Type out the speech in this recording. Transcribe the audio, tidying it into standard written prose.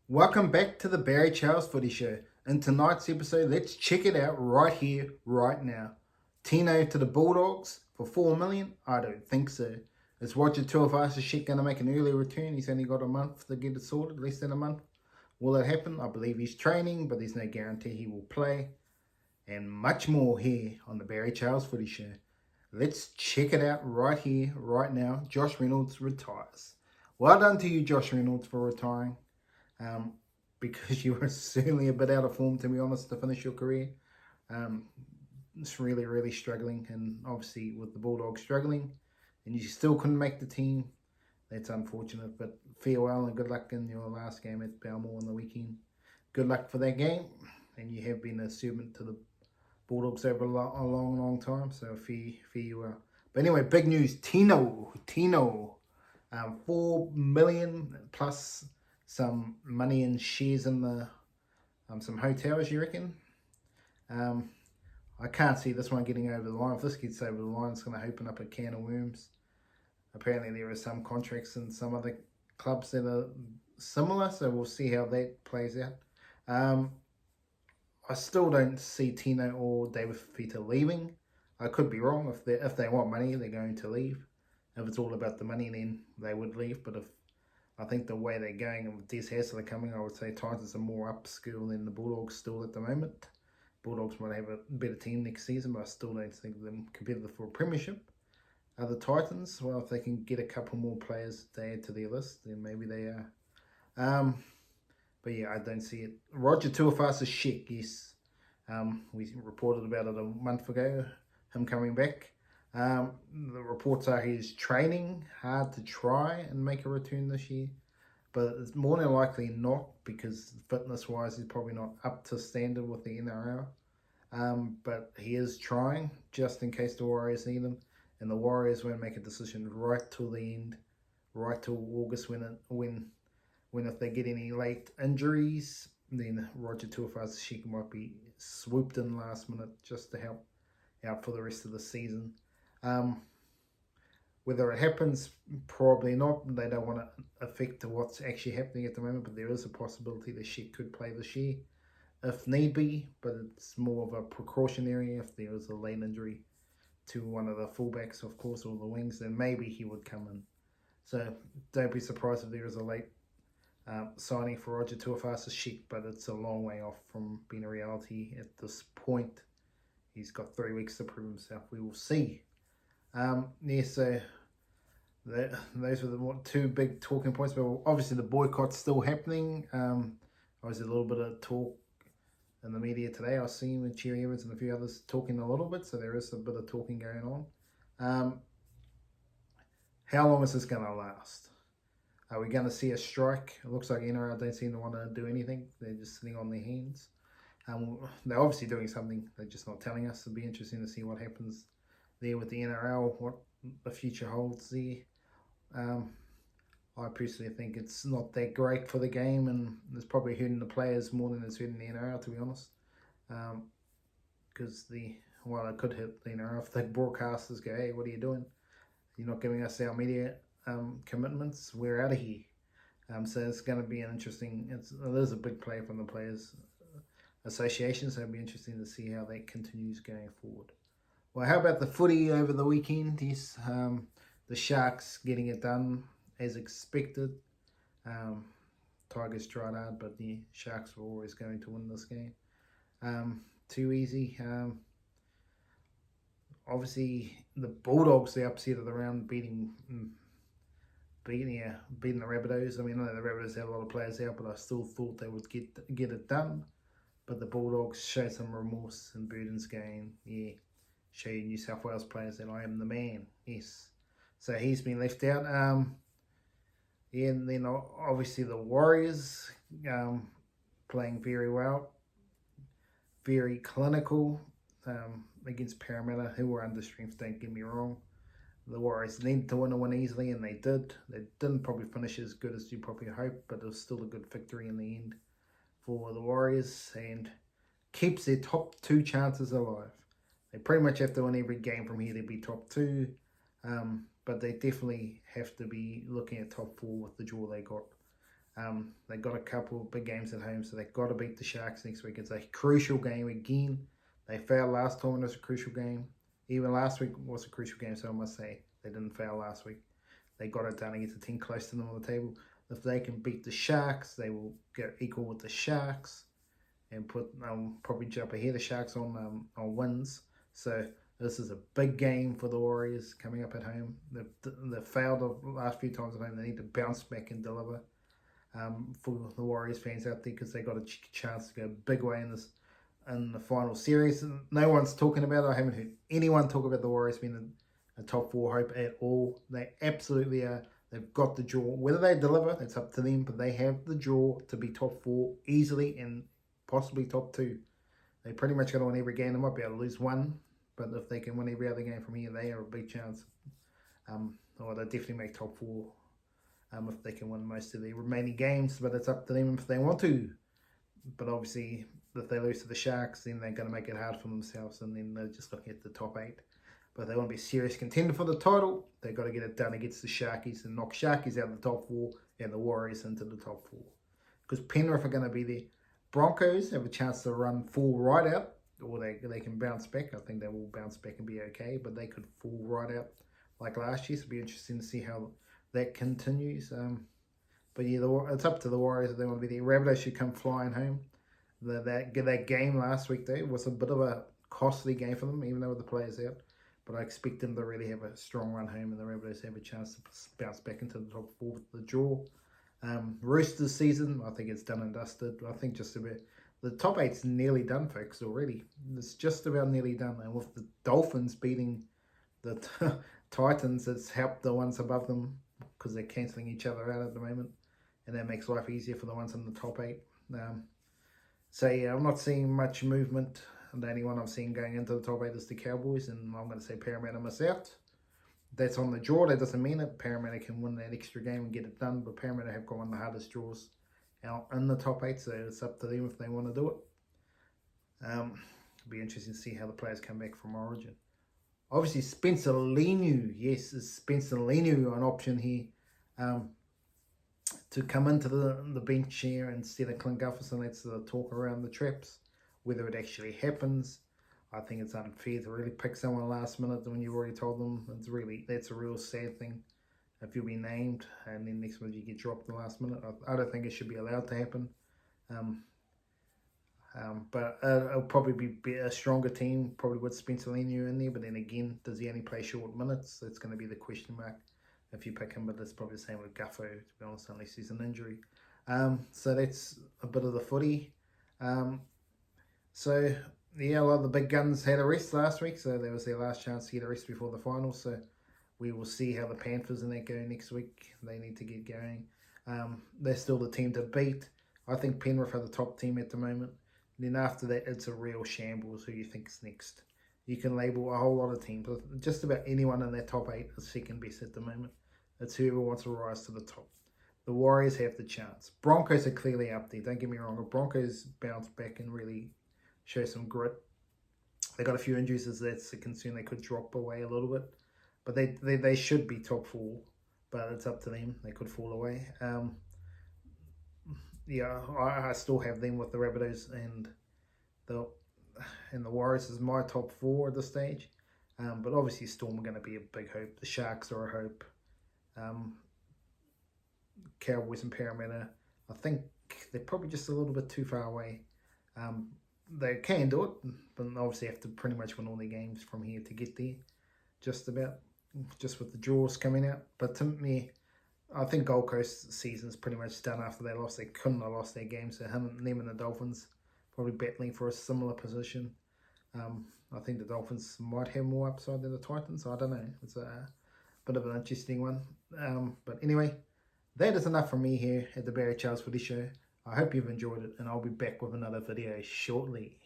Welcome back to the Barry Charles Footy Show. In tonight's episode, let's check it out right here, right now. Tino to the Bulldogs for $4 million? I don't think so. Is Roger Tuivasa sheck going to make an early return? He's only got a month to get it sorted, less than a month. Will it happen? I believe he's training, but there's no guarantee he will play. And much more here on the Barry Charles Footy Show. Let's check it out right here, right now. Josh Reynolds retires. Well done to you, Josh Reynolds, for retiring. Because you were certainly a bit out of form, to be honest, to finish your career. It's really struggling, and obviously with the Bulldogs struggling, and you still couldn't make the team. That's unfortunate, but farewell and good luck in your last game at Balmore on the weekend. Good luck for that game, and you have been a servant to the Bulldogs over a long time, so fair you are. But anyway, big news, Tino, 4 million plus some money in shares in the some hotels, you reckon? I can't see this one getting over the line. If this gets over the line, it's going to open up a can of worms. Apparently there are some contracts in some other clubs that are similar, so we'll see how that plays out. I still don't see Tino or David Fifita leaving. I could be wrong. If they want money, they're going to leave. If it's all about the money, then they would leave. But if I think the way they're going and with Des Hasler coming, I would say Titans are more upskill than the Bulldogs still at the moment. Bulldogs might have a better team next season, but I still don't think them competitive for a premiership. The Titans, well, if they can get a couple more players to add to their list, then maybe they are. But yeah, I don't see it. Roger Tuivasa sheck, yes. We reported about it a month ago, him coming back. The reports are he's training hard to try and make a return this year, but it's more than likely not, because fitness-wise he's probably not up to standard with the NRL. But he is trying just in case the Warriors need him, and the Warriors won't make a decision right till the end, right till August when if they get any late injuries, then Roger Tuivasa sheck might be swooped in last minute just to help out for the rest of the season. Whether it happens, probably not. They don't want to affect what's actually happening at the moment, but there is a possibility the sheck could play this year if need be, but it's more of a precautionary. If there was a late injury to one of the fullbacks, of course, or the wings, then maybe he would come in. So don't be surprised if there is a late signing for Roger Tuivasa sheck, but it's a long way off from being a reality at this point. He's got 3 weeks to prove himself. We will see. So those were the two big talking points. But obviously the boycott's still happening. Obviously a little bit of talk in the media today. I was seeing with Cherry Evans and a few others talking a little bit, so there is a bit of talking going on. How long is this going to last? Are we going to see a strike? It looks like NRL don't seem to want to do anything. They're just sitting on their hands. They're obviously doing something. They're just not telling us. It'll be interesting to see what happens there with the NRL, what the future holds there. I personally think it's not that great for the game, and it's probably hurting the players more than it's hurting the NRL, to be honest. Because it could hit the NRL if the broadcasters go, hey, what are you doing? You're not giving us our media commitments. We're out of here. So it's going to be an interesting. It is a big play from the Players Association, so it'll be interesting to see how that continues going forward. Well, how about the footy over the weekend? Yes, the Sharks getting it done as expected. Tigers tried hard, but the Sharks were always going to win this game. Too easy. Obviously, the Bulldogs, the upset of the round, beating the Rabbitohs. I mean, I know the Rabbitohs had a lot of players out, but I still thought they would get it done. But the Bulldogs showed some remorse in Burden's game. Yeah, show you New South Wales players that I am the man. Yes. So he's been left out. And then obviously the Warriors playing very well. Very clinical against Parramatta, who were under strength, don't get me wrong. The Warriors needed to win easily, and they did. They didn't probably finish as good as you probably hoped, but it was still a good victory in the end for the Warriors, and keeps their top 2 chances alive. They pretty much have to win every game from here to be top 2, but they definitely have to be looking at top 4 with the draw they got They got a couple of big games at home, so they've got to beat the Sharks next week. It's a crucial game again. They failed last time, and it was a crucial game. Even last week was a crucial game, so I must say they didn't fail last week. They got it done against a team close to them on the table. If they can beat the Sharks, they will get equal with the Sharks and probably jump ahead of the Sharks on wins. So this is a big game for the Warriors coming up at home. They've failed the last few times at home. They need to bounce back and deliver for the Warriors fans out there, because they got a chance to go big way in the final series. No one's talking about it. I haven't heard anyone talk about the Warriors being a top 4 hope at all. They absolutely are. They've got the draw. Whether they deliver, that's up to them, but they have the draw to be top 4 easily and possibly top 2. They pretty much got to win every game. They might be able to lose one, but if they can win every other game from here, they are a big chance. Or they'll definitely make top 4 if they can win most of the remaining games, but it's up to them if they want to. But obviously, if they lose to the Sharks, then they're going to make it hard for themselves, and then they're just looking at the top 8. But if they want to be a serious contender for the title, they've got to get it done against the Sharkies and knock Sharkies out of the top 4 and the Warriors into the top 4. Because Penrith are going to be there. Broncos have a chance to run full right out, or they can bounce back. I think they will bounce back and be okay, but they could fall right out like last year. So it'll be interesting to see how that continues. But yeah, it's up to the Warriors if they want to be there. Rabbitohs should come flying home. That game last week, though, was a bit of a costly game for them, even though with the players out. But I expect them to really have a strong run home, and the Rabbitohs have a chance to bounce back into the top 4 with the draw. Roosters season, I think it's done and dusted. I think just about the top 8's nearly done, folks, already. It's just about nearly done. And with the Dolphins beating the Titans, it's helped the ones above them because they're cancelling each other out at the moment. And that makes life easier for the ones in the top 8. So yeah, I'm not seeing much movement. The only one I'm seeing going into the top 8 is the Cowboys, and I'm going to say Parramatta miss out. That's on the draw. That doesn't mean it. Parramatta can win that extra game and get it done, but Parramatta have got one of the hardest draws out in the top 8, so it's up to them if they want to do it. It'll be interesting to see how the players come back from Origin. Obviously, Spencer Leniu. Yes, is Spencer Leniu an option here to come into the bench here instead of Clint Gutherson? That's the talk around the traps. Whether it actually happens, I think it's unfair to really pick someone last minute when you've already told them. That's a real sad thing if you'll be named and then next minute you get dropped the last minute. I don't think it should be allowed to happen. But it'll probably be a stronger team, probably with Spencer Leniu in there. But then again, does he only play short minutes? That's going to be the question mark if you pick him. But that's probably the same with Gutho, to be honest, unless there's an injury. So that's a bit of the footy. So yeah, a lot of the big guns had a rest last week, so that was their last chance to get a rest before the final. So we will see how the Panthers and that go next week. They need to get going. They're still the team to beat. I think Penrith are the top team at the moment. And then after that, it's a real shambles. Who you think is next? You can label a whole lot of teams. Just about anyone in that top 8 is second best at the moment. It's whoever wants to rise to the top. The Warriors have the chance. Broncos are clearly up there. Don't get me wrong. The Broncos bounce back and really show some grit. They got a few injuries, as that's a concern. They could drop away a little bit, but they should be top 4. But it's up to them. They could fall away. Yeah, I still have them with the Rabbitohs and the Warriors as my top 4 at this stage. But obviously Storm are going to be a big hope. The Sharks are a hope. Cowboys and Parramatta, I think they're probably just a little bit too far away. They can do it, but obviously have to pretty much win all their games from here to get there. Just with the draws coming out. But to me, I think Gold Coast season's pretty much done after they lost. They couldn't have lost their game, so them and the Dolphins probably battling for a similar position. I think the Dolphins might have more upside than the Titans. I don't know. It's a bit of an interesting one. But anyway, that is enough from me here at the Barry Charles Footy Show. I hope you've enjoyed it, and I'll be back with another video shortly.